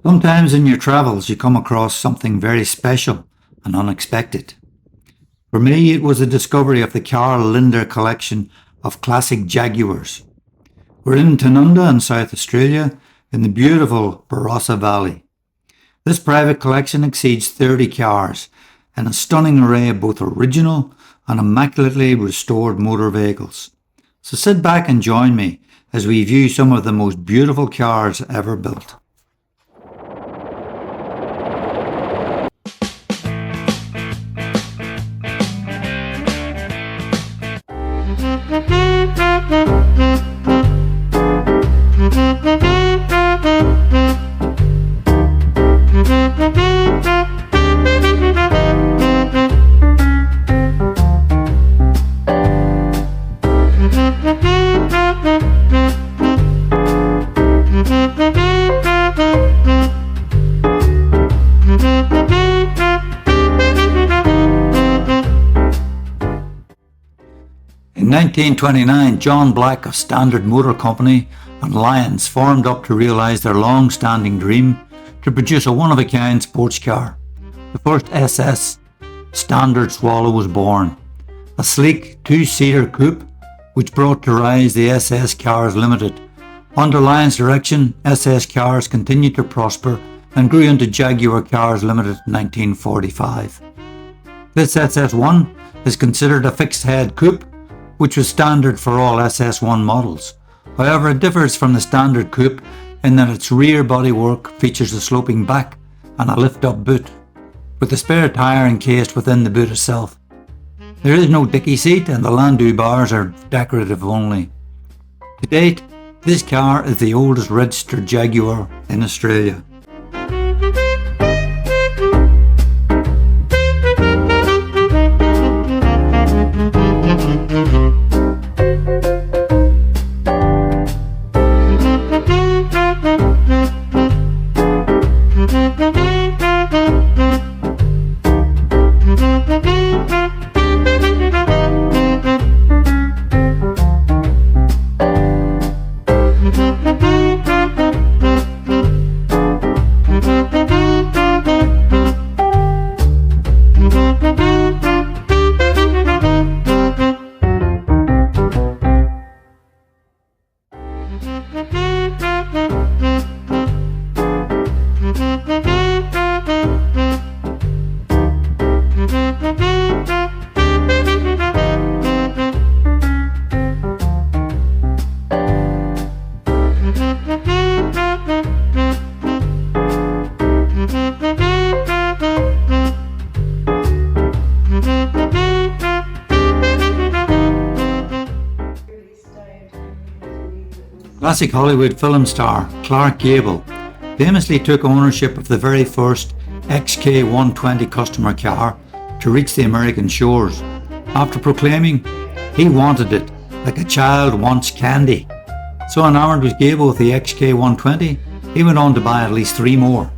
Sometimes in your travels you come across something very special and unexpected. For me, it was the discovery of the Carl Lindner collection of classic Jaguars. We're in Tanunda in South Australia in the beautiful Barossa Valley. This private collection exceeds 30 cars and a stunning array of both original and immaculately restored motor vehicles. So sit back and join me as we view some of the most beautiful cars ever built. In 1929, John Black of Standard Motor Company and Lions formed up to realise their long-standing dream to produce a one-of-a-kind sports car. The first SS Standard Swallow was born, a sleek two-seater coupe which brought to rise the SS Cars Limited. Under Lions' direction, SS Cars continued to prosper and grew into Jaguar Cars Limited in 1945. This SS1 is considered a fixed-head coupe, which was standard for all SS1 models. However, it differs from the standard coupe in that its rear bodywork features a sloping back and a lift-up boot, with the spare tyre encased within the boot itself. There is no dicky seat and the landau bars are decorative only. To date, this car is the oldest registered Jaguar in Australia. Classic Hollywood film star Clark Gable famously took ownership of the very first XK120 customer car to reach the American shores, after proclaiming he wanted it like a child wants candy. So enamored was Gable with the XK120, he went on to buy at least 3 more.